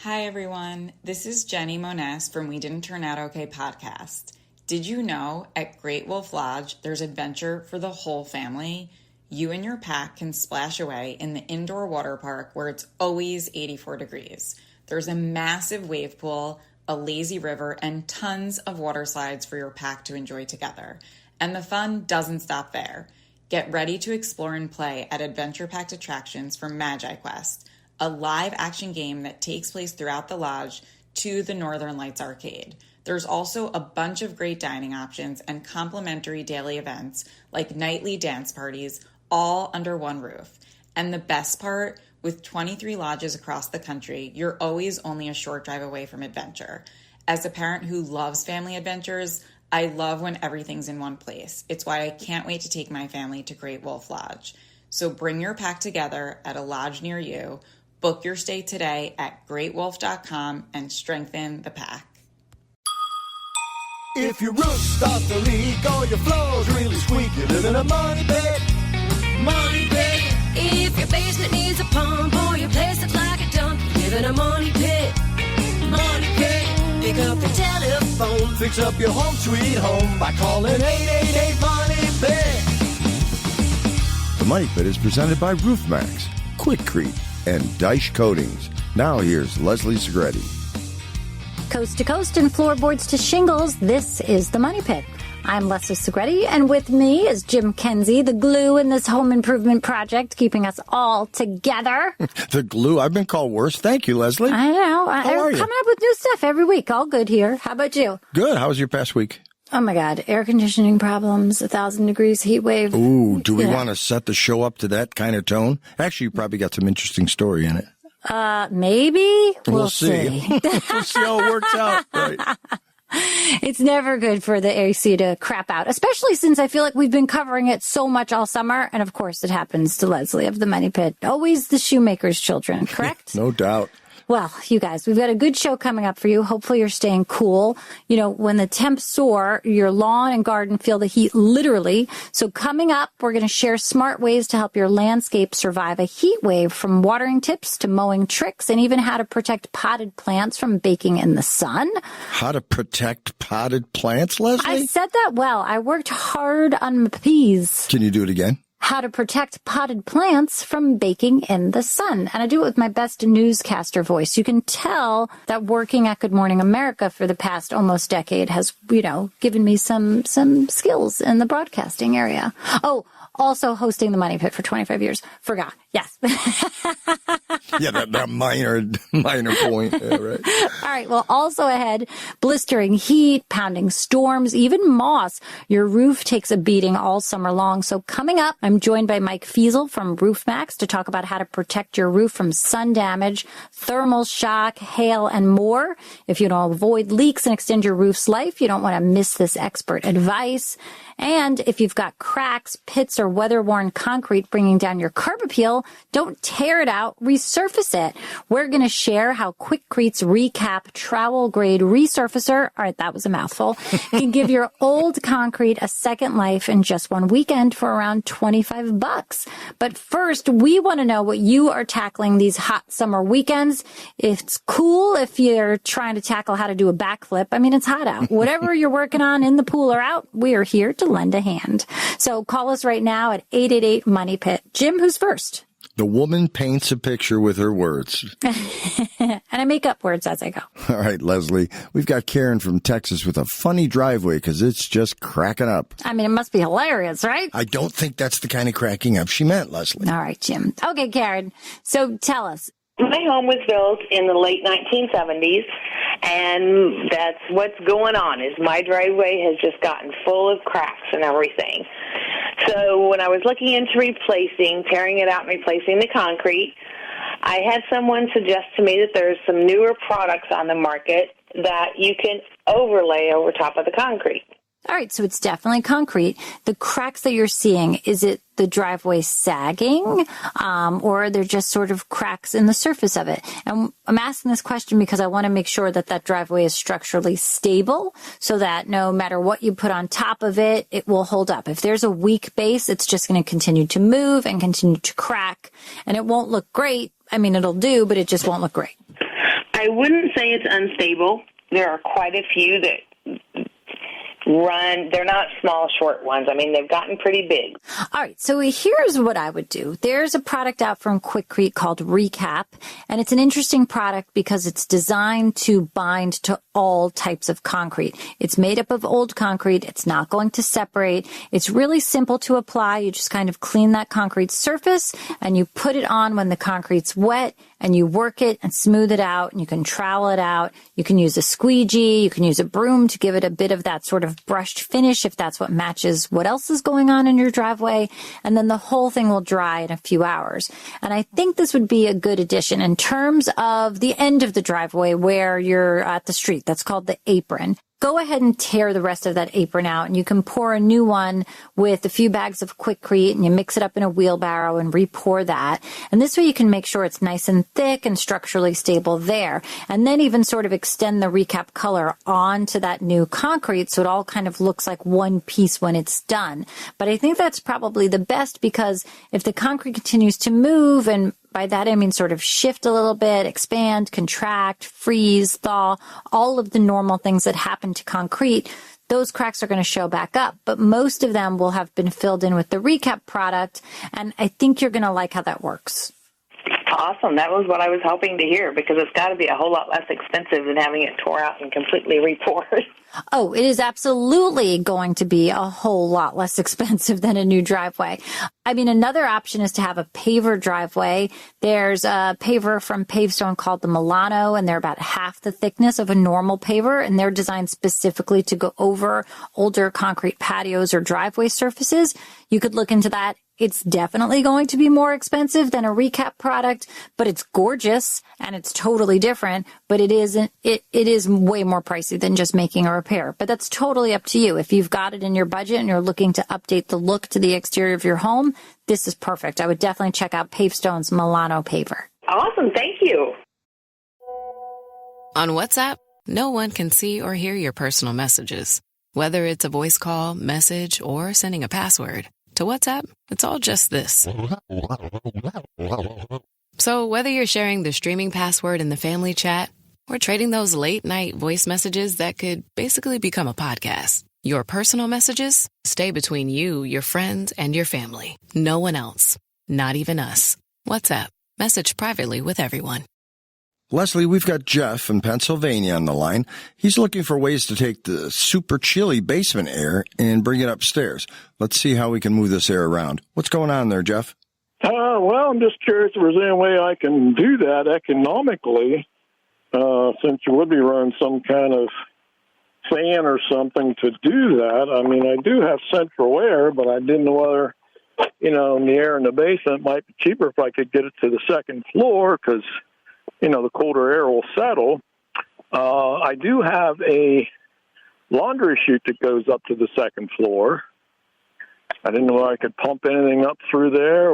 Hi, everyone. This is Jenny Moness from We Didn't Turn Out Okay podcast. Did you know at Great Wolf Lodge, there's adventure for the whole family? You and your pack can splash away in the indoor water park where it's always 84 degrees. There's a massive wave pool, a lazy river, and tons of water slides for your pack to enjoy together. And the fun doesn't stop there. Get ready to explore and play at adventure-packed attractions from Magi Quest, a live-action game that takes place throughout the lodge to the Northern Lights Arcade. There's also a bunch of great dining options and complimentary daily events like nightly dance parties, all under one roof. And the best part, with 23 lodges across the country, you're always only a short drive away from adventure. As a parent who loves family adventures, I love when everything's in one place. It's why I can't wait to take my family to Great Wolf Lodge. So bring your pack together at a lodge near you. Book your stay today at greatwolf.com and strengthen the pack. If your roof starts to leak or your floor's really squeak, you live in a money pit. Money pit. If your basement needs a pump or your place looks like a dump, you live in a money pit. Money pit. Pick up the telephone. Fix up your home sweet home by calling 888-MONEY-PIT. The Money Pit is presented by Maxx, Quickcrete, and Dyche Coatings. Now here's Leslie Segretti. Coast to coast and floorboards to shingles, this is the Money Pit. I'm Leslie Segretti, and with me is Jim Kenzie, the glue in this home improvement project, keeping us all together. The glue? I've been called worse. Thank you, Leslie. I know. How are you? Coming up with new stuff every week. All good here. How about you? Good. How was your past week? Oh, my God. Air conditioning problems, 1,000 degrees heat wave. Ooh, do we want to set the show up to that kind of tone? Actually, you probably got some interesting story in it. Maybe. We'll see. We'll see how it works out. Right. It's never good for the AC to crap out, especially since I feel like we've been covering it so much all summer. And of course, it happens to Leslie of the Money Pit. Always the shoemaker's children, correct? No doubt. Well, you guys, we've got a good show coming up for you. Hopefully you're staying cool. You know, when the temps soar, your lawn and garden feel the heat literally. So coming up, we're going to share smart ways to help your landscape survive a heat wave, from watering tips to mowing tricks, and even how to protect potted plants from baking in the sun. How to protect potted plants, Leslie? I said that well. I worked hard on my peas. Can you do it again? How to protect potted plants from baking in the sun. And I do it with my best newscaster voice. You can tell that working at Good Morning America for the past almost decade has, given me some skills in the broadcasting area. Oh, also hosting the Money Pit for 25 years. Forgot. Yes. Yeah, that minor point. Yeah, right. All right. Well, also ahead, blistering heat, pounding storms, even moss. Your roof takes a beating all summer long. So coming up, I'm joined by Mike Feazel from Maxx to talk about how to protect your roof from sun damage, thermal shock, hail, and more. If you want to avoid leaks and extend your roof's life, you don't want to miss this expert advice. And if you've got cracks, pits, or weather-worn concrete bringing down your curb appeal, don't tear it out, resurface it. We're going to share how Quickcrete's Recap Trowel Grade Resurfacer, all right, that was a mouthful, can give your old concrete a second life in just one weekend for around $25. But first, we want to know what you are tackling these hot summer weekends. It's cool if you're trying to tackle how to do a backflip. I mean, it's hot out. Whatever you're working on in the pool or out, we are here to lend a hand. So call us right now at 888-MONEY-PIT. Jim, who's first? The woman paints a picture with her words. And I make up words as I go. All right, Leslie. We've got Karen from Texas with a funny driveway because it's just cracking up. I mean, it must be hilarious, right? I don't think that's the kind of cracking up she meant, Leslie. All right, Jim. Okay, Karen. So tell us. My home was built in the late 1970s, and that's what's going on is my driveway has just gotten full of cracks and everything. So when I was looking into tearing it out and replacing the concrete, I had someone suggest to me that there's some newer products on the market that you can overlay over top of the concrete. All right, so it's definitely concrete. The cracks that you're seeing, is it the driveway sagging, or are there just sort of cracks in the surface of it? And I'm asking this question because I want to make sure that that driveway is structurally stable so that no matter what you put on top of it, it will hold up. If there's a weak base, it's just going to continue to move and continue to crack, and it won't look great. I mean, it'll do, but it just won't look great. I wouldn't say it's unstable. There are quite a few that run. They're not small, short ones. I mean, they've gotten pretty big. All right, so here's what I would do. There's a product out from Quikrete called Recap, and it's an interesting product because it's designed to bind to all types of concrete. It's made up of old concrete. It's not going to separate. It's really simple to apply. You just kind of clean that concrete surface, and you put it on when the concrete's wet, and you work it and smooth it out, and you can trowel it out. You can use a squeegee. You can use a broom to give it a bit of that sort of brushed finish if that's what matches what else is going on in your driveway. And then the whole thing will dry in a few hours. And I think this would be a good addition in terms of the end of the driveway where you're at the street. That's called the apron. Go ahead and tear the rest of that apron out, and you can pour a new one with a few bags of Quikrete, and you mix it up in a wheelbarrow and re-pour that. And this way you can make sure it's nice and thick and structurally stable there. And then even sort of extend the Recap color onto that new concrete so it all kind of looks like one piece when it's done. But I think that's probably the best, because if the concrete continues to move, and by that I mean sort of shift a little bit, expand, contract, freeze, thaw, all of the normal things that happen to concrete, those cracks are going to show back up. But most of them will have been filled in with the Recap product, and I think you're going to like how that works. Awesome. That was what I was hoping to hear, because it's got to be a whole lot less expensive than having it tore out and completely re-poured. Oh, it is absolutely going to be a whole lot less expensive than a new driveway. I mean, another option is to have a paver driveway. There's a paver from Pavestone called the Milano, and they're about half the thickness of a normal paver, and they're designed specifically to go over older concrete patios or driveway surfaces. You could look into that. It's definitely going to be more expensive than a Recap product, but it's gorgeous and it's totally different, but it is way more pricey than just making a repair. But that's totally up to you. If you've got it in your budget and you're looking to update the look to the exterior of your home, this is perfect. I would definitely check out Pavestone's Milano paver. Awesome. Thank you. On WhatsApp, no one can see or hear your personal messages. Whether it's a voice call, message, or sending a password. To WhatsApp, it's all just this. So whether you're sharing the streaming password in the family chat or trading those late-night voice messages that could basically become a podcast, your personal messages stay between you, your friends, and your family. No one else. Not even us. WhatsApp. Message privately with everyone. Leslie, we've got Jeff in Pennsylvania on the line. He's looking for ways to take the super chilly basement air and bring it upstairs. Let's see how we can move this air around. What's going on there, Jeff? Well, I'm just curious if there's any way I can do that economically, since you would be running some kind of fan or something to do that. I mean, I do have central air, but I didn't know whether, the air in the basement might be cheaper if I could get it to the second floor, because the colder air will settle. I do have a laundry chute that goes up to the second floor. I didn't know if I could pump anything up through there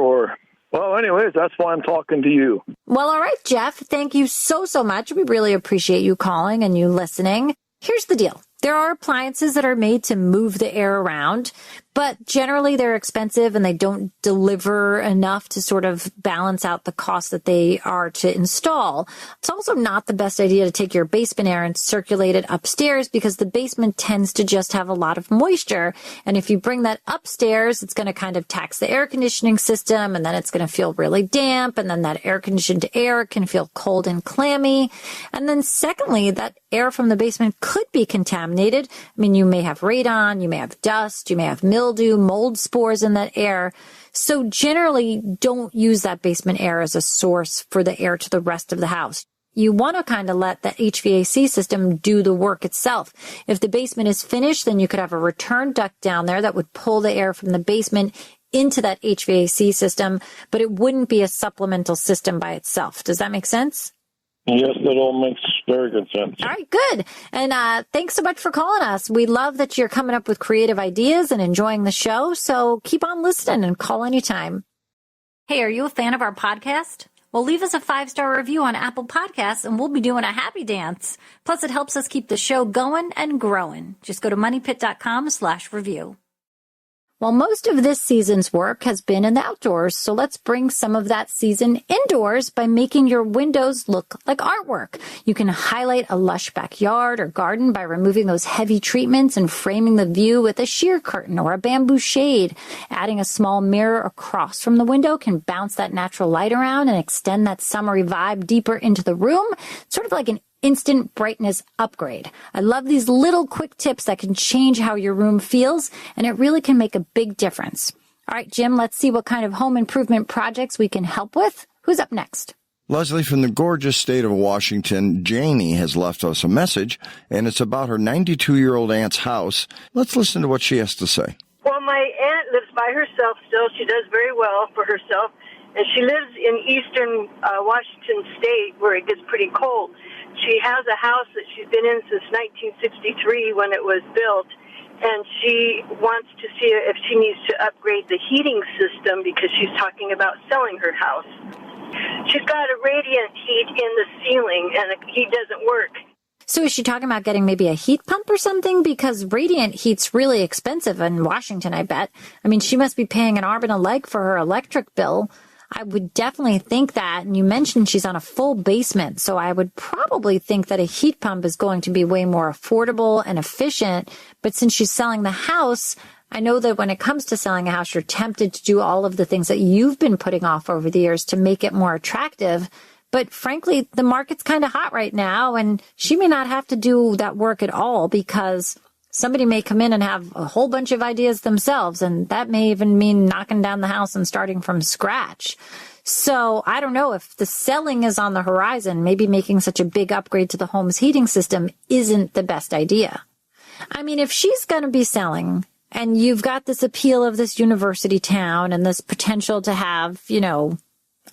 anyways, that's why I'm talking to you. Well, all right, Jeff, thank you so much. We really appreciate you calling and you listening. Here's the deal. There are appliances that are made to move the air around, but generally they're expensive and they don't deliver enough to sort of balance out the cost that they are to install. It's also not the best idea to take your basement air and circulate it upstairs, because the basement tends to just have a lot of moisture. And if you bring that upstairs, it's going to kind of tax the air conditioning system, and then it's going to feel really damp, and then that air conditioned air can feel cold and clammy. And then secondly, that air from the basement could be contaminated. I mean, you may have radon, you may have dust, you may have mildew, mold spores in that air. So generally, don't use that basement air as a source for the air to the rest of the house. You want to kind of let the HVAC system do the work itself. If the basement is finished, then you could have a return duct down there that would pull the air from the basement into that HVAC system, but it wouldn't be a supplemental system by itself. Does that make sense? Yes, that all makes very good sense. All right, good. And thanks so much for calling us. We love that you're coming up with creative ideas and enjoying the show, so keep on listening and call anytime. Hey, are you a fan of our podcast? Well, leave us a 5-star review on Apple Podcasts, and we'll be doing a happy dance. Plus, it helps us keep the show going and growing. Just go to moneypit.com/review. Well, most of this season's work has been in the outdoors, so let's bring some of that season indoors by making your windows look like artwork. You can highlight a lush backyard or garden by removing those heavy treatments and framing the view with a sheer curtain or a bamboo shade. Adding a small mirror across from the window can bounce that natural light around and extend that summery vibe deeper into the room, sort of like an instant brightness upgrade. I love these little quick tips that can change how your room feels, and it really can make a big difference. All right, Jim, let's see what kind of home improvement projects we can help with. Who's up next? Leslie, from the gorgeous state of Washington, Janie has left us a message, and it's about her 92-year-old aunt's house. Let's listen to what she has to say. Well, my aunt lives by herself still. She does very well for herself, and she lives in eastern Washington State where it gets pretty cold. She has a house that she's been in since 1963 when it was built, and she wants to see if she needs to upgrade the heating system because she's talking about selling her house. She's got a radiant heat in the ceiling, and the heat doesn't work. So is she talking about getting maybe a heat pump or something? Because radiant heat's really expensive in Washington, I bet. I mean, she must be paying an arm and a leg for her electric bill. I would definitely think that. And you mentioned she's on a full basement, so I would probably think that a heat pump is going to be way more affordable and efficient. But since she's selling the house, I know that when it comes to selling a house, you're tempted to do all of the things that you've been putting off over the years to make it more attractive. But frankly, the market's kind of hot right now, and she may not have to do that work at all because somebody may come in and have a whole bunch of ideas themselves, and that may even mean knocking down the house and starting from scratch. So I don't know if the selling is on the horizon, maybe making such a big upgrade to the home's heating system isn't the best idea. I mean, if she's going to be selling and you've got this appeal of this university town and this potential to have, you know,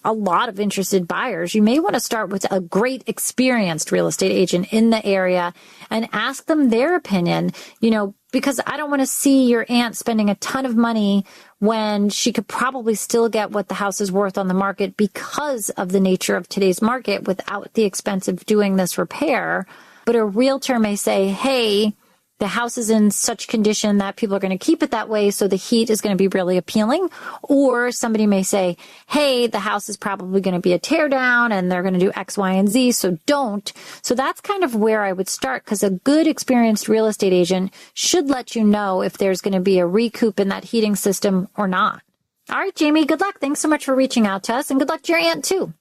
a lot of interested buyers, you may want to start with a great experienced real estate agent in the area and ask them their opinion, you know, because I don't want to see your aunt spending a ton of money when she could probably still get what the house is worth on the market because of the nature of today's market without the expense of doing this repair. But a realtor may say, hey, the house is in such condition that people are going to keep it that way, so the heat is going to be really appealing. Or somebody may say, hey, the house is probably going to be a tear down and they're going to do X, Y, and Z, so don't. So that's kind of where I would start, because a good experienced real estate agent should let you know if there's going to be a recoup in that heating system or not. All right, Jamie, good luck. Thanks so much for reaching out to us, and good luck to your aunt too.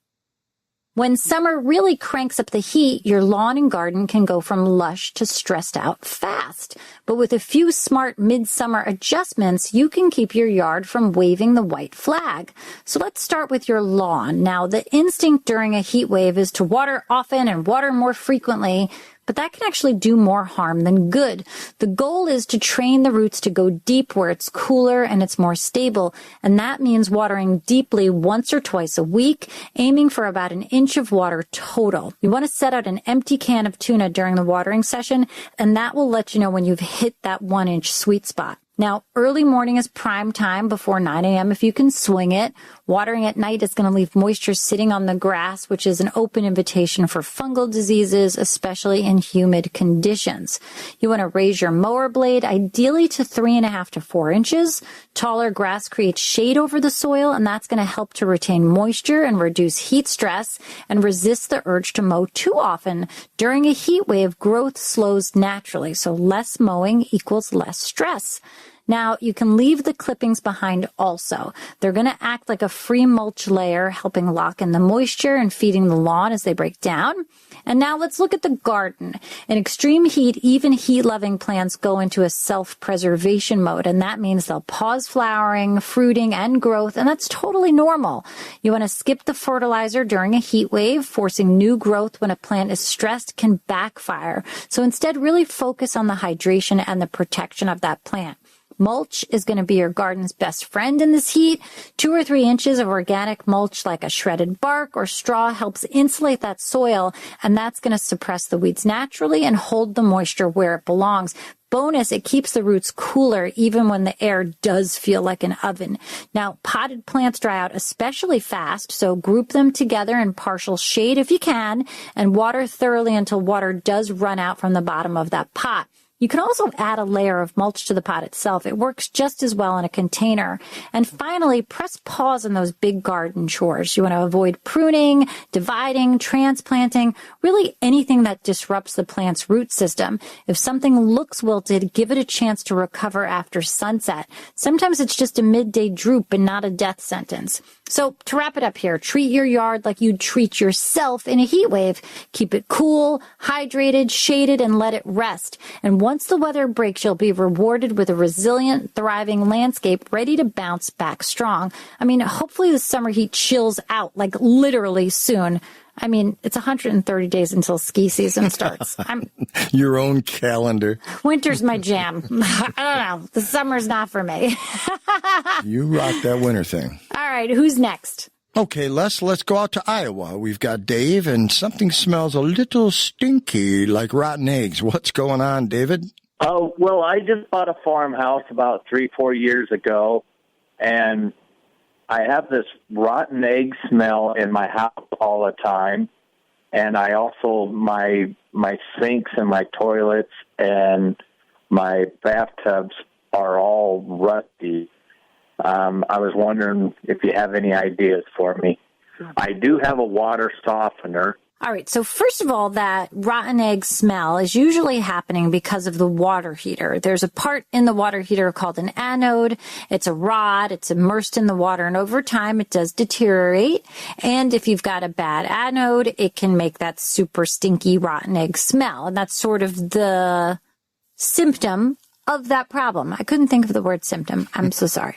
When summer really cranks up the heat, your lawn and garden can go from lush to stressed out fast. But with a few smart midsummer adjustments, you can keep your yard from waving the white flag. So let's start with your lawn. Now, the instinct during a heat wave is to water often and water more frequently, but that can actually do more harm than good. The goal is to train the roots to go deep where it's cooler and it's more stable, and that means watering deeply once or twice a week, aiming for about an inch of water total. You want to set out an empty can of tuna during the watering session, and that will let you know when you've hit that 1-inch sweet spot. Now, early morning is prime time before 9 a.m. if you can swing it. Watering at night is going to leave moisture sitting on the grass, which is an open invitation for fungal diseases, especially in humid conditions. You want to raise your mower blade, ideally to 3.5 to 4 inches. Taller grass creates shade over the soil, and that's going to help to retain moisture and reduce heat stress and resist the urge to mow too often. During a heat wave, growth slows naturally, so less mowing equals less stress. Now, you can leave the clippings behind also. They're going to act like a free mulch layer, helping lock in the moisture and feeding the lawn as they break down. And now let's look at the garden. In extreme heat, even heat-loving plants go into a self-preservation mode, and that means they'll pause flowering, fruiting, and growth, and that's totally normal. You want to skip the fertilizer during a heat wave. Forcing new growth when a plant is stressed can backfire. So instead, really focus on the hydration and the protection of that plant. Mulch is going to be your garden's best friend in this heat. 2 or 3 inches of organic mulch like a shredded bark or straw helps insulate that soil, and that's going to suppress the weeds naturally and hold the moisture where it belongs. Bonus, it keeps the roots cooler even when the air does feel like an oven. Now, potted plants dry out especially fast, so group them together in partial shade if you can, and water thoroughly until water does run out from the bottom of that pot. You can also add a layer of mulch to the pot itself. It works just as well in a container. And finally, press pause on those big garden chores. You want to avoid pruning, dividing, transplanting, really anything that disrupts the plant's root system. If something looks wilted, give it a chance to recover after sunset. Sometimes it's just a midday droop and not a death sentence. So to wrap it up here, treat your yard like you'd treat yourself in a heat wave. Keep it cool, hydrated, shaded, and let it rest. And once the weather breaks, you'll be rewarded with a resilient, thriving landscape ready to bounce back strong. I mean, hopefully the summer heat chills out, like literally soon. I mean, it's 130 days until ski season starts. Your own calendar. Winter's my jam. I don't know. The summer's not for me. You rock that winter thing. All right, who's next? Okay, Les, let's go out to Iowa. We've got Dave, and something smells a little stinky, like rotten eggs. What's going on, David? Oh, well, I just bought a farmhouse about 3-4 years ago, and I have this rotten egg smell in my house all the time, and I also, my sinks and my toilets and my bathtubs are all rusty. I was wondering if you have any ideas for me. I do have a water softener. All right. So first of all, that rotten egg smell is usually happening because of the water heater. There's a part in the water heater called an anode. It's a rod. It's immersed in the water. And over time, it does deteriorate. And if you've got a bad anode, it can make that super stinky rotten egg smell. And that's sort of the symptom of that problem. I couldn't think of the word symptom. I'm so sorry.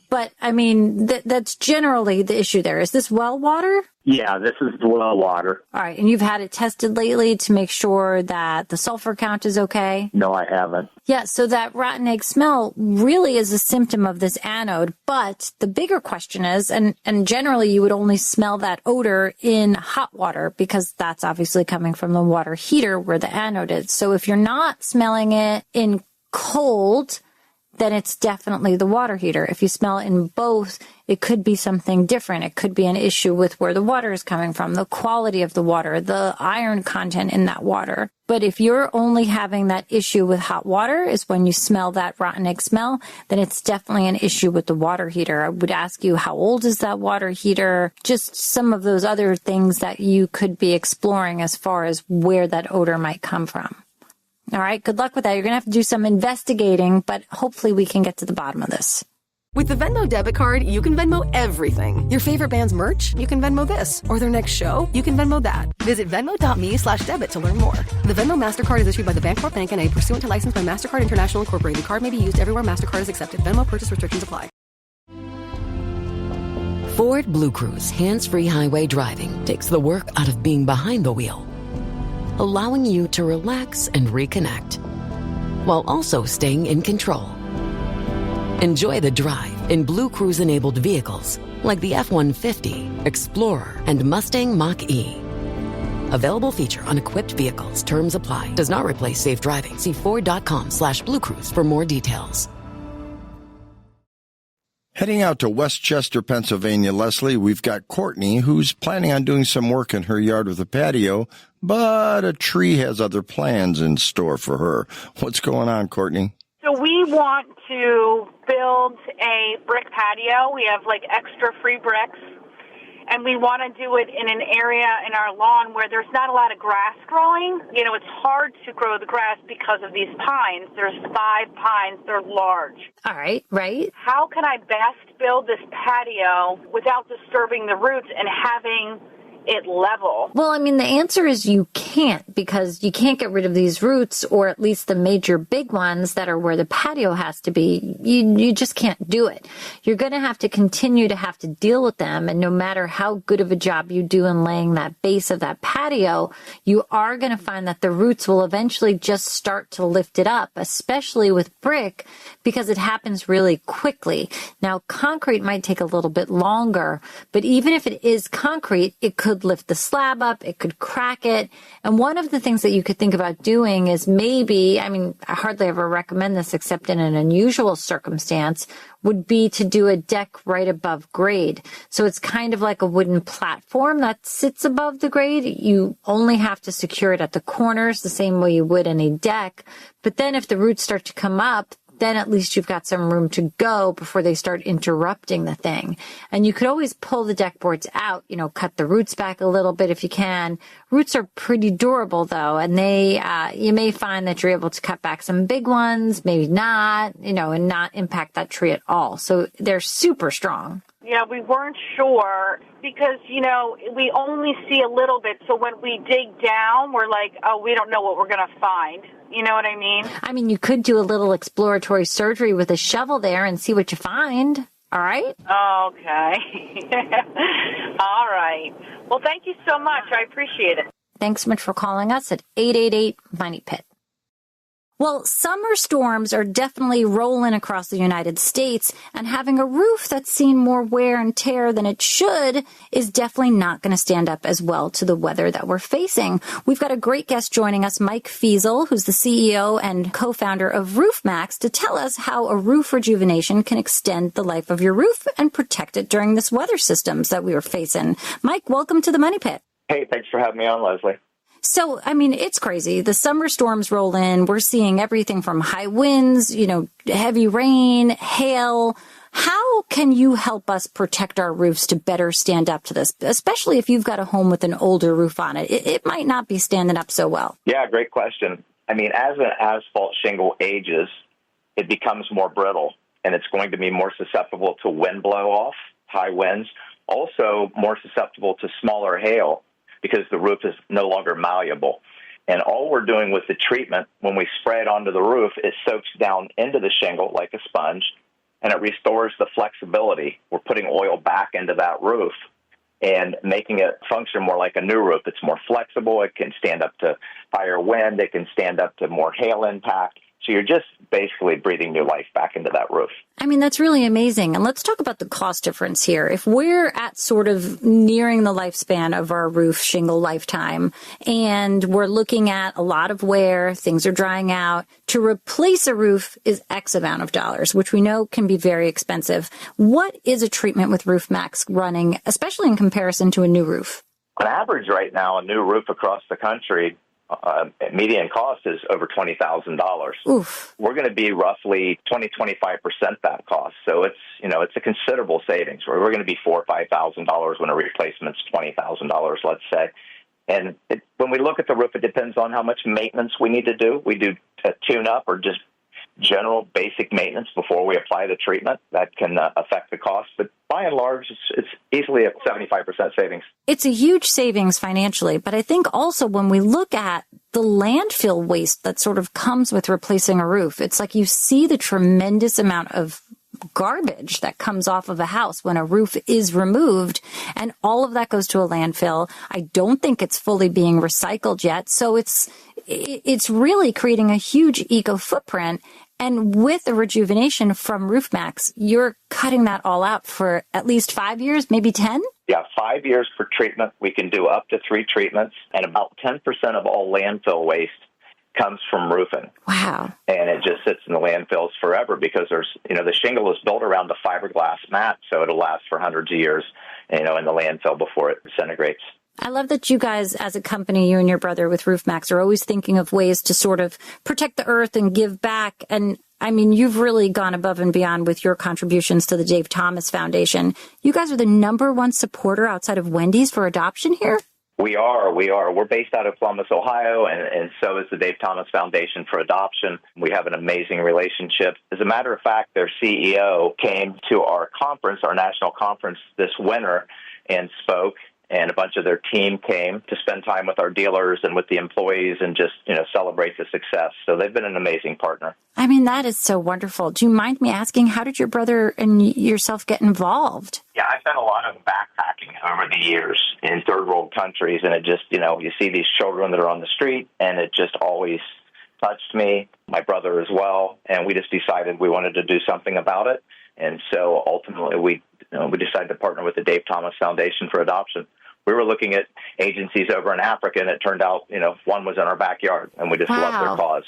But, I mean, that's generally the issue there. Is this well water? Yeah, this is well water. All right. And you've had it tested lately to make sure that the sulfur count is okay? No, I haven't. Yeah, so that rotten egg smell really is a symptom of this anode. But the bigger question is, and generally you would only smell that odor in hot water because that's obviously coming from the water heater where the anode is. So if you're not smelling it in cold, then it's definitely the water heater. If you smell it in both, it could be something different. It could be an issue with where the water is coming from, the quality of the water, the iron content in that water. But if you're only having that issue with hot water is when you smell that rotten egg smell, then it's definitely an issue with the water heater. I would ask you, how old is that water heater? Just some of those other things that you could be exploring as far as where that odor might come from. All right, good luck with that. You're going to have to do some investigating, but hopefully we can get to the bottom of this. With the Venmo debit card, you can Venmo everything. Your favorite band's merch? You can Venmo this. Or their next show? You can Venmo that. Visit Venmo.me/debit to learn more. The Venmo MasterCard is issued by the Bancorp Bank N.A. pursuant to license by MasterCard International Incorporated. Card may be used everywhere MasterCard is accepted. Venmo purchase restrictions apply. Ford Blue Cruise hands-free highway driving takes the work out of being behind the wheel, allowing you to relax and reconnect, while also staying in control. Enjoy the drive in Blue Cruise-enabled vehicles like the F-150, Explorer, and Mustang Mach-E. Available feature on equipped vehicles. Terms apply. Does not replace safe driving. See Ford.com/Blue Cruise for more details. Heading out to Westchester, Pennsylvania, Leslie, we've got Courtney, who's planning on doing some work in her yard with a patio, but a tree has other plans in store for her. What's going on, Courtney? So we want to build a brick patio. We have like extra free bricks, and we want to do it in an area in our lawn where there's not a lot of grass growing. You know, it's hard to grow the grass because of these pines. There's 5 pines. They're large. All right, right. How can I best build this patio without disturbing the roots and having it level? Well, I mean, the answer is you can't, because you can't get rid of these roots, or at least the major big ones that are where the patio has to be. You just can't do it. You're going to have to continue to have to deal with them. And no matter how good of a job you do in laying that base of that patio, you are going to find that the roots will eventually just start to lift it up, especially with brick, because it happens really quickly. Now, concrete might take a little bit longer, but even if it is concrete, it could could lift the slab up, it could crack it. And one of the things that you could think about doing is maybe, I mean, I hardly ever recommend this except in an unusual circumstance, would be to do a deck right above grade. So it's kind of like a wooden platform that sits above the grade. You only have to secure it at the corners the same way you would any deck. But then if the roots start to come up, then at least you've got some room to go before they start interrupting the thing. And you could always pull the deck boards out, cut the roots back a little bit if you can. Roots are pretty durable though, and you may find that you're able to cut back some big ones, maybe not, and not impact that tree at all. So they're super strong. Yeah, we weren't sure because, we only see a little bit. So when we dig down, we're like, oh, we don't know what we're going to find. You know what I mean? I mean, you could do a little exploratory surgery with a shovel there and see what you find. All right? Okay. All right. Well, thank you so much. I appreciate it. Thanks so much for calling us at 888-MONEY-PIT. Well, summer storms are definitely rolling across the United States, and having a roof that's seen more wear and tear than it should is definitely not going to stand up as well to the weather that we're facing. We've got a great guest joining us, Mike Feazel, who's the CEO and co-founder of Maxx, to tell us how a roof rejuvenation can extend the life of your roof and protect it during this weather systems that we are facing. Mike, welcome to the Money Pit. Hey, thanks for having me on, Leslie. So, I mean, it's crazy. The summer storms roll in. We're seeing everything from high winds, heavy rain, hail. How can you help us protect our roofs to better stand up to this, especially if you've got a home with an older roof on it? It might not be standing up so well. Yeah, great question. I mean, as an asphalt shingle ages, it becomes more brittle, and it's going to be more susceptible to wind blow-off, high winds, also more susceptible to smaller hail, because the roof is no longer malleable. And all we're doing with the treatment, when we spray it onto the roof, it soaks down into the shingle like a sponge, and it restores the flexibility. We're putting oil back into that roof and making it function more like a new roof. It's more flexible. It can stand up to higher wind. It can stand up to more hail impact. So you're just basically breathing new life back into that roof. I mean, that's really amazing. And let's talk about the cost difference here. If we're at sort of nearing the lifespan of our roof shingle lifetime, and we're looking at a lot of wear, things are drying out, to replace a roof is X amount of dollars, which we know can be very expensive. What is a treatment with Maxx running, especially in comparison to a new roof? On average right now, a new roof across the country, median cost is over $20,000. Oof. We're going to be roughly 20-25% that cost. So it's a considerable savings. We're going to be $4,000 or $5,000 when a replacement's $20,000, let's say. And when we look at the roof, it depends on how much maintenance we need to do. We do a tune-up or just general basic maintenance before we apply the treatment. That can affect the cost. But by and large, it's easily a 75% savings. It's a huge savings financially, but I think also when we look at the landfill waste that sort of comes with replacing a roof, it's like you see the tremendous amount of garbage that comes off of a house when a roof is removed, and all of that goes to a landfill. I don't think it's fully being recycled yet, so it's really creating a huge eco footprint. And with the rejuvenation from Maxx, you're cutting that all out for at least 5 years, maybe 10? Yeah, 5 years per treatment. We can do up to 3 treatments, and about 10% of all landfill waste comes from roofing. Wow. And it just sits in the landfills forever because the shingle is built around a fiberglass mat, so it'll last for hundreds of years, in the landfill before it disintegrates. I love that you guys, as a company, you and your brother with Maxx, are always thinking of ways to sort of protect the earth and give back. And I mean, you've really gone above and beyond with your contributions to the Dave Thomas Foundation. You guys are the #1 supporter outside of Wendy's for adoption here? We are. We're based out of Columbus, Ohio, and so is the Dave Thomas Foundation for Adoption. We have an amazing relationship. As a matter of fact, their CEO came to our conference, our national conference this winter, and spoke. And a bunch of their team came to spend time with our dealers and with the employees and just, celebrate the success. So they've been an amazing partner. I mean, that is so wonderful. Do you mind me asking, how did your brother and yourself get involved? Yeah, I've done a lot of backpacking over the years in third world countries. And it just, you see these children that are on the street, and it just always touched me, my brother as well. And we just decided we wanted to do something about it. And so ultimately we decided to partner with the Dave Thomas Foundation for Adoption. We were looking at agencies over in Africa, and it turned out, one was in our backyard, and we just love their cause.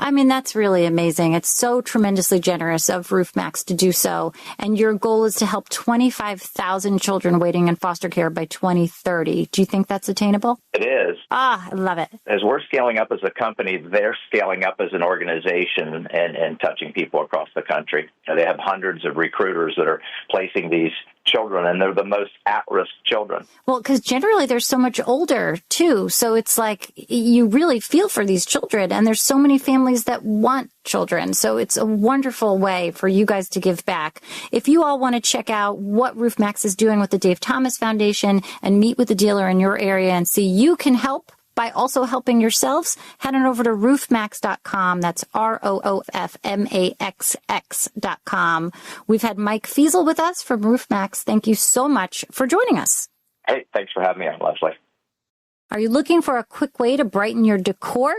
I mean, that's really amazing. It's so tremendously generous of Roof Maxx to do so. And your goal is to help 25,000 children waiting in foster care by 2030. Do you think that's attainable? It is. I love it. As we're scaling up as a company, they're scaling up as an organization and touching people across the country. They have hundreds of recruiters that are placing these children, and they're the most at-risk children. Well, because generally they're so much older, too. So it's like you really feel for these children, and there's so many families that want children. So it's a wonderful way for you guys to give back. If you all want to check out what Roof Maxx is doing with the Dave Thomas Foundation and meet with a dealer in your area and see you can help by also helping yourselves, head on over to roofmaxx.com. That's ROOFMAXX.com. We've had Mike Feazel with us from Roof Maxx. Thank you so much for joining us. Hey, thanks for having me on, Leslie. Are you looking for a quick way to brighten your decor?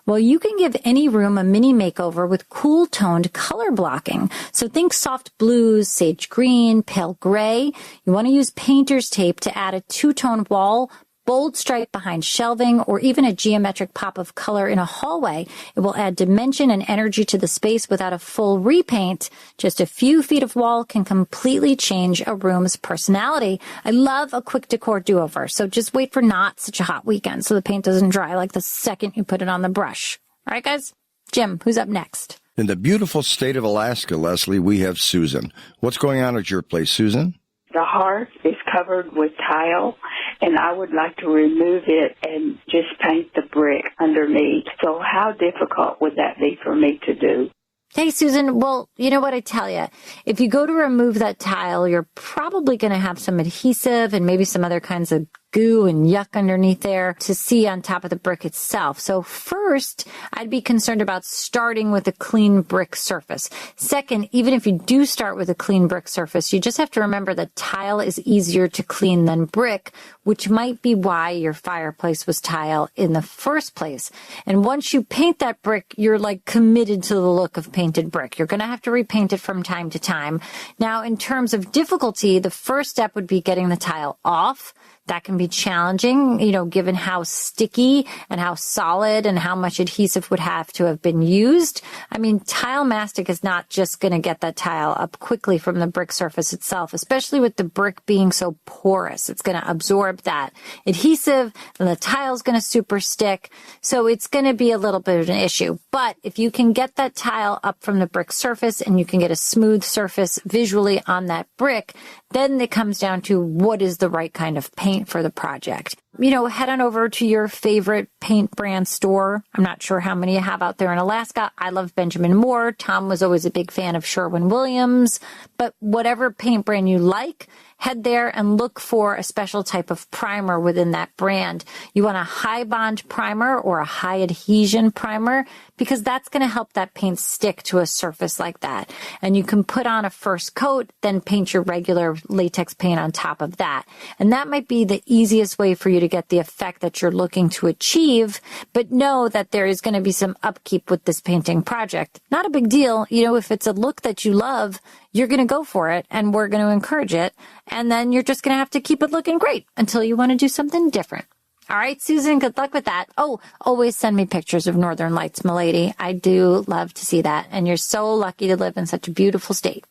Well, you can give any room a mini makeover with cool-toned color blocking. So think soft blues, sage green, pale gray. You want to use painter's tape to add a two-tone wall, bold stripe behind shelving, or even a geometric pop of color in a hallway. It will add dimension and energy to the space without a full repaint. Just a few feet of wall can completely change a room's personality. I love a quick decor do-over, so just wait for not such a hot weekend so the paint doesn't dry like the second you put it on the brush. All right, guys? Jim, who's up next? In the beautiful state of Alaska, Leslie, we have Susan. What's going on at your place, Susan? The hearth is covered with tile, and I would like to remove it and just paint the brick underneath. So how difficult would that be for me to do? Hey, Susan. Well, you know what I tell you? If you go to remove that tile, you're probably going to have some adhesive and maybe some other kinds of goo and yuck underneath there to see on top of the brick itself. So first, I'd be concerned about starting with a clean brick surface. Second, even if you do start with a clean brick surface, you just have to remember that tile is easier to clean than brick, which might be why your fireplace was tile in the first place. And once you paint that brick, you're like committed to the look of painted brick. You're going to have to repaint it from time to time. Now, in terms of difficulty, the first step would be getting the tile off. That can be challenging, given how sticky and how solid and how much adhesive would have to have been used. I mean, tile mastic is not just going to get that tile up quickly from the brick surface itself, especially with the brick being so porous. It's going to absorb that adhesive, and the tile's going to super stick. So it's going to be a little bit of an issue. But if you can get that tile up from the brick surface and you can get a smooth surface visually on that brick, then it comes down to what is the right kind of paint for the project. Head on over to your favorite paint brand store. I'm not sure how many you have out there in Alaska. I love Benjamin Moore. Tom was always a big fan of Sherwin-Williams. But whatever paint brand you like, head there and look for a special type of primer within that brand. You want a high bond primer or a high adhesion primer because that's going to help that paint stick to a surface like that. And you can put on a first coat, then paint your regular latex paint on top of that. And that might be the easiest way for you to get the effect that you're looking to achieve, but know that there is going to be some upkeep with this painting project. Not a big deal. If it's a look that you love, you're going to go for it and we're going to encourage it. And then you're just going to have to keep it looking great until you want to do something different. All right, Susan, good luck with that. Oh, always send me pictures of Northern Lights, m'lady. I do love to see that. And you're so lucky to live in such a beautiful state.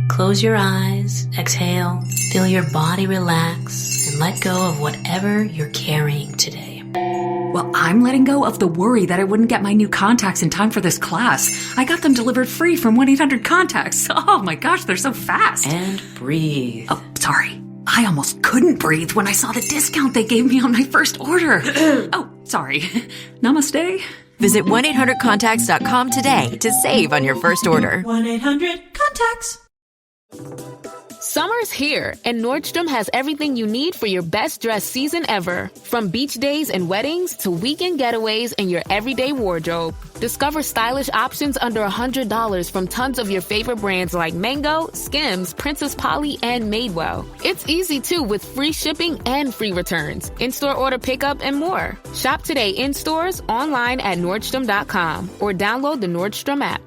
Close your eyes, exhale, feel your body relax, and let go of whatever you're carrying today. Well, I'm letting go of the worry that I wouldn't get my new contacts in time for this class. I got them delivered free from 1-800-CONTACTS. Oh my gosh, they're so fast. And breathe. Oh, sorry. I almost couldn't breathe when I saw the discount they gave me on my first order. Oh, sorry. Namaste. Visit 1-800-CONTACTS.com today to save on your first order. 1-800-CONTACTS. Summer's here, and Nordstrom has everything you need for your best dress season ever. From beach days and weddings to weekend getaways and your everyday wardrobe. Discover stylish options under $100 from tons of your favorite brands like Mango, Skims, Princess Polly, and Madewell. It's easy, too, with free shipping and free returns, in-store order pickup, and more. Shop today in stores, online at Nordstrom.com, or download the Nordstrom app.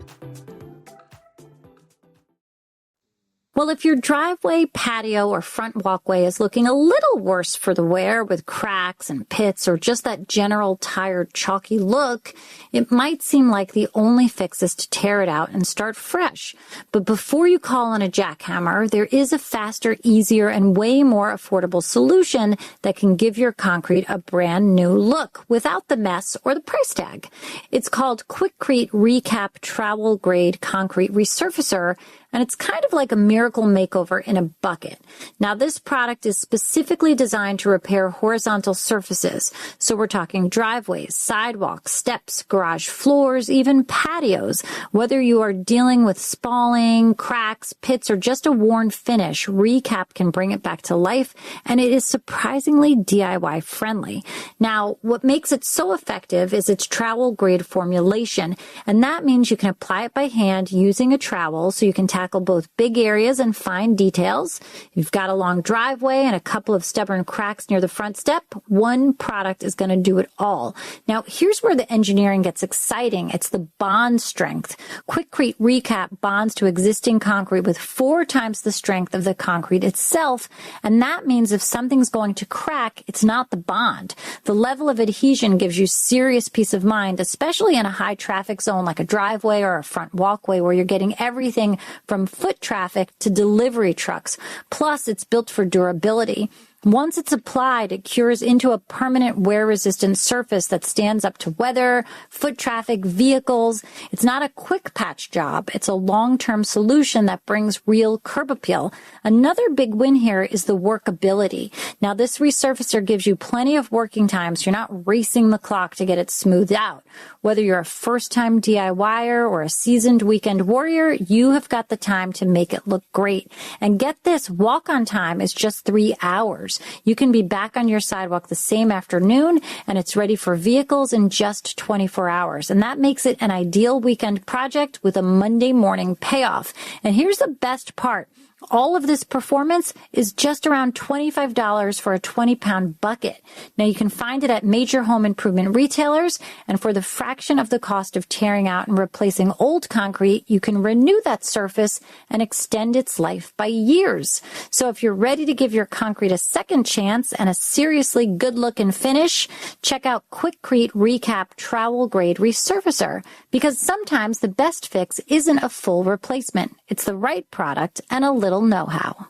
Well, if your driveway, patio, or front walkway is looking a little worse for the wear with cracks and pits or just that general tired, chalky look, it might seem like the only fix is to tear it out and start fresh. But before you call on a jackhammer, there is a faster, easier, and way more affordable solution that can give your concrete a brand new look without the mess or the price tag. It's called Quikrete Recap Trowel Grade Concrete Resurfacer, and it's kind of like a miracle makeover in a bucket. Now, this product is specifically designed to repair horizontal surfaces. So we're talking driveways, sidewalks, steps, garage floors, even patios. Whether you are dealing with spalling, cracks, pits, or just a worn finish, Recap can bring it back to life, and it is surprisingly DIY friendly. Now, what makes it so effective is its trowel grade formulation, and that means you can apply it by hand using a trowel so you can tackle both big areas and fine details. If you've got a long driveway and a couple of stubborn cracks near the front step, one product is going to do it all. Now, here's where the engineering gets exciting. It's the bond strength. Quikrete Recap bonds to existing concrete with 4 times the strength of the concrete itself, and that means if something's going to crack, it's not the bond. The level of adhesion gives you serious peace of mind, especially in a high traffic zone like a driveway or a front walkway where you're getting everything from foot traffic to delivery trucks. Plus, it's built for durability. Once it's applied, it cures into a permanent wear-resistant surface that stands up to weather, foot traffic, vehicles. It's not a quick patch job. It's a long-term solution that brings real curb appeal. Another big win here is the workability. Now, this resurfacer gives you plenty of working time, so you're not racing the clock to get it smoothed out. Whether you're a first-time DIYer or a seasoned weekend warrior, you have got the time to make it look great. And get this, walk-on time is just 3 hours. You can be back on your sidewalk the same afternoon, and it's ready for vehicles in just 24 hours. And that makes it an ideal weekend project with a Monday morning payoff. And here's the best part. All of this performance is just around $25 for a 20-pound bucket. Now, you can find it at major home improvement retailers, and for the fraction of the cost of tearing out and replacing old concrete, you can renew that surface and extend its life by years. So if you're ready to give your concrete a second chance and a seriously good-looking finish, check out Quikrete Recap Trowel Grade Resurfacer, because sometimes the best fix isn't a full replacement. It's the right product and a little know-how.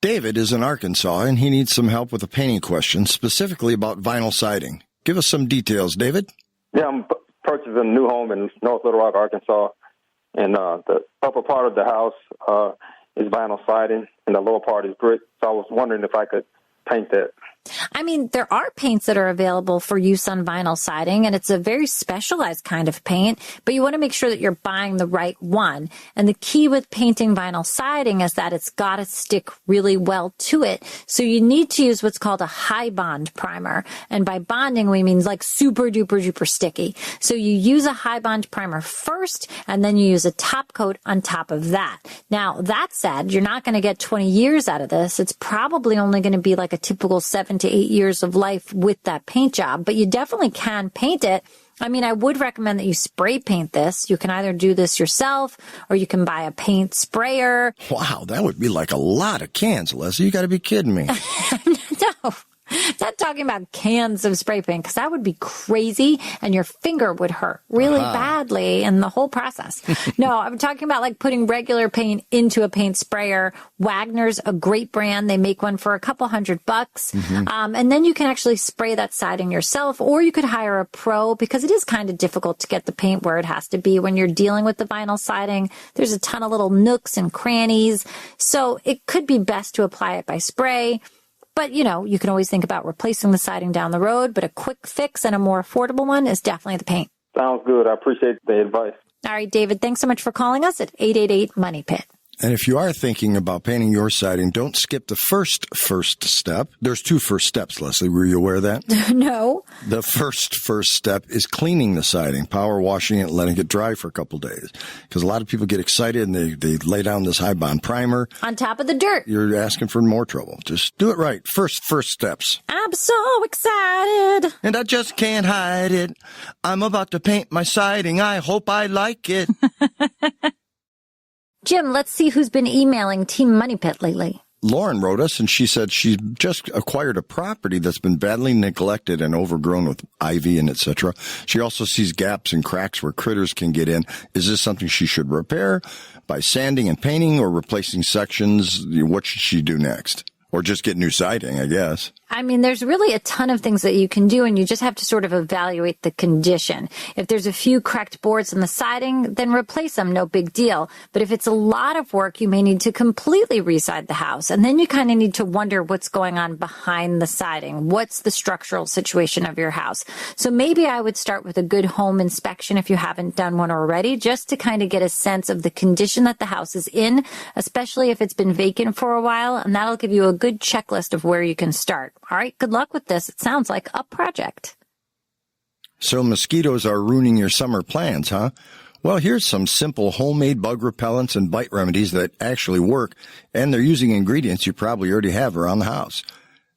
David is in Arkansas, and he needs some help with a painting question, specifically about vinyl siding. Give us some details, David. Yeah, I'm purchasing a new home in North Little Rock, Arkansas, and the upper part of the house is vinyl siding, and the lower part is brick. So I was wondering if I could paint that. I mean, there are paints that are available for use on vinyl siding, and it's a very specialized kind of paint, but you want to make sure that you're buying the right one. And the key with painting vinyl siding is that it's got to stick really well to it. So you need to use what's called a high bond primer. And by bonding, we mean like super duper duper sticky. So you use a high bond primer first, and then you use a top coat on top of that. Now, that said, you're not going to get 20 years out of this. It's probably only going to be like a typical 7 to 8 years of life with that paint job, but you definitely can paint it. I mean, I would recommend that you spray paint this. You can either do this yourself or you can buy a paint sprayer. Wow, that would be like a lot of cans, Leslie. You got to be kidding me. No. Not talking about cans of spray paint, because that would be crazy and your finger would hurt really badly in the whole process. No, I'm talking about like putting regular paint into a paint sprayer. Wagner's a great brand. They make one for a couple $100. And then you can actually spray that siding yourself, or you could hire a pro, because it is kind of difficult to get the paint where it has to be when you're dealing with the vinyl siding. There's a ton of little nooks and crannies. So it could be best to apply it by spray. But, you know, you can always think about replacing the siding down the road, but a quick fix and a more affordable one is definitely the paint. Sounds good. I appreciate the advice. All right, David, thanks so much for calling us at 888-MONEY-PIT. And if you are thinking about painting your siding, don't skip the first step. There's 2 first steps, Leslie. Were you aware of that? No. The first step is cleaning the siding, power washing it, and letting it dry for a couple days. Because a lot of people get excited and they lay down this high bond primer. On top of the dirt. You're asking for more trouble. Just do it right. First steps. I'm so excited. And I just can't hide it. I'm about to paint my siding. I hope I like it. Jim, let's see who's been emailing Team Money Pit lately. Lauren wrote us, and she said she just acquired a property that's been badly neglected and overgrown with ivy and etc. She also sees gaps and cracks where critters can get in. Is this something she should repair by sanding and painting or replacing sections? What should she do next? Or just get new siding, I guess. I mean, there's really a ton of things that you can do, and you just have to sort of evaluate the condition. If there's a few cracked boards in the siding, then replace them, no big deal. But if it's a lot of work, you may need to completely reside the house. And then you kind of need to wonder what's going on behind the siding. What's the structural situation of your house? So maybe I would start with a good home inspection if you haven't done one already, just to kind of get a sense of the condition that the house is in, especially if it's been vacant for a while. And that'll give you a good checklist of where you can start. All right, good luck with this. It sounds like a project. So mosquitoes are ruining your summer plans, huh? Well, here's some simple homemade bug repellents and bite remedies that actually work, and they're using ingredients you probably already have around the house.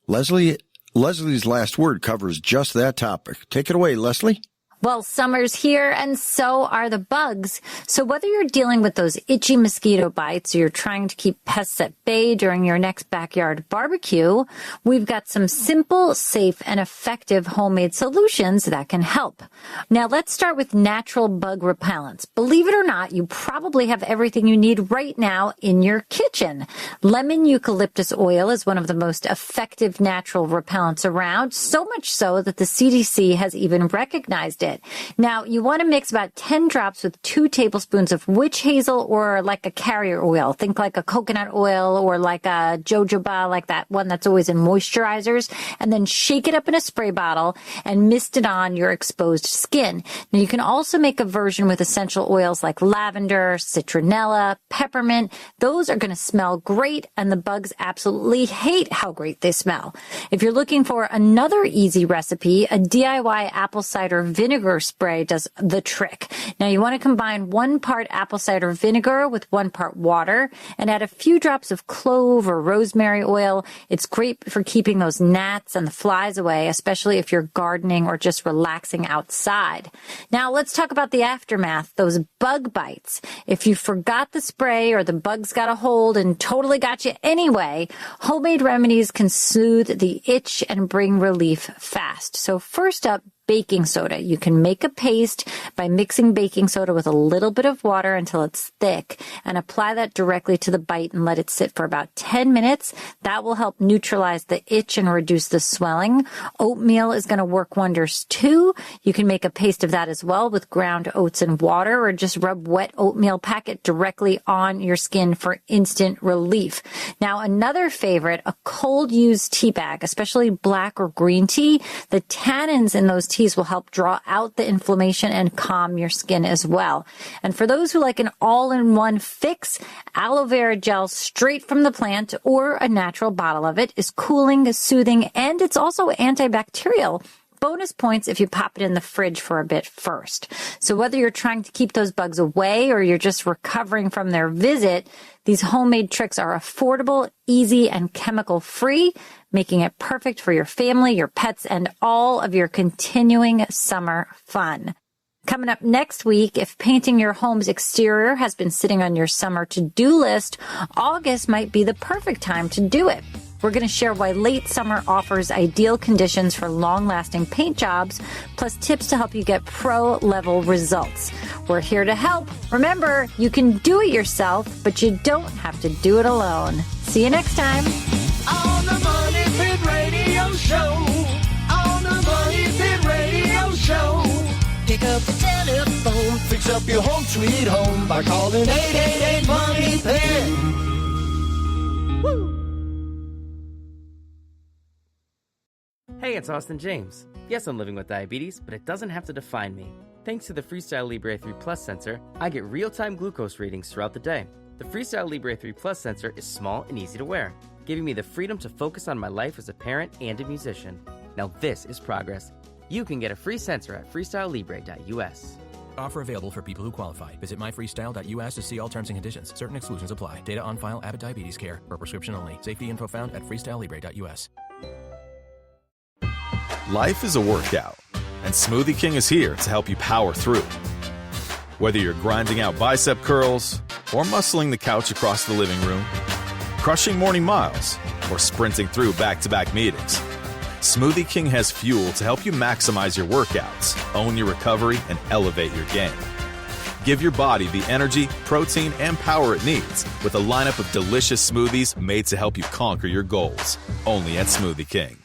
Leslie's last word covers just that topic. Take it away, Leslie. Well, summer's here, and so are the bugs. So whether you're dealing with those itchy mosquito bites or you're trying to keep pests at bay during your next backyard barbecue, we've got some simple, safe, and effective homemade solutions that can help. Now, let's start with natural bug repellents. Believe it or not, you probably have everything you need right now in your kitchen. Lemon eucalyptus oil is one of the most effective natural repellents around, so much so that the CDC has even recognized it. Now, you want to mix about 10 drops with 2 tablespoons of witch hazel or like a carrier oil. Think like a coconut oil or like a jojoba, like that one that's always in moisturizers, and then shake it up in a spray bottle and mist it on your exposed skin. Now, you can also make a version with essential oils like lavender, citronella, peppermint. Those are going to smell great, and the bugs absolutely hate how great they smell. If you're looking for another easy recipe, a DIY apple cider vinegar spray does the trick. Now, you want to combine 1 part apple cider vinegar with 1 part water and add a few drops of clove or rosemary oil. It's great for keeping those gnats and the flies away, especially if you're gardening or just relaxing outside. Now, let's talk about the aftermath, those bug bites. If you forgot the spray or the bugs got a hold and totally got you anyway, homemade remedies can soothe the itch and bring relief fast. So first up, baking soda. You can make a paste by mixing baking soda with a little bit of water until it's thick and apply that directly to the bite and let it sit for about 10 minutes. That will help neutralize the itch and reduce the swelling. Oatmeal is going to work wonders too. You can make a paste of that as well with ground oats and water, or just rub wet oatmeal packet directly on your skin for instant relief. Now, another favorite, a cold used tea bag, especially black or green tea. The tannins in those teas will help draw out the inflammation and calm your skin as well. And for those who like an all-in-one fix, aloe vera gel straight from the plant or a natural bottle of it is cooling, soothing, and it's also antibacterial. Bonus points if you pop it in the fridge for a bit first. So whether you're trying to keep those bugs away or you're just recovering from their visit, these homemade tricks are affordable, easy, and chemical-free, making it perfect for your family, your pets, and all of your continuing summer fun. Coming up next week, if painting your home's exterior has been sitting on your summer to-do list, August might be the perfect time to do it. We're going to share why late summer offers ideal conditions for long-lasting paint jobs, plus tips to help you get pro-level results. We're here to help. Remember, you can do it yourself, but you don't have to do it alone. See you next time. On the Money Pit Radio Show. On the Money Pit Radio Show. Pick up the telephone. Fix up your home sweet home by calling 888-MONEY-PIT. Woo! Hey, it's Austin James. Yes, I'm living with diabetes, but it doesn't have to define me. Thanks to the Freestyle Libre 3 Plus sensor, I get real-time glucose readings throughout the day. The Freestyle Libre 3 Plus sensor is small and easy to wear, giving me the freedom to focus on my life as a parent and a musician. Now this is progress. You can get a free sensor at freestylelibre.us. Offer available for people who qualify. Visit myfreestyle.us to see all terms and conditions. Certain exclusions apply. Data on file, Abbott Diabetes Care. For prescription only. Safety info found at freestylelibre.us. Life is a workout, and Smoothie King is here to help you power through. Whether you're grinding out bicep curls, or muscling the couch across the living room, crushing morning miles, or sprinting through back-to-back meetings, Smoothie King has fuel to help you maximize your workouts, own your recovery, and elevate your game. Give your body the energy, protein, and power it needs with a lineup of delicious smoothies made to help you conquer your goals. Only at Smoothie King.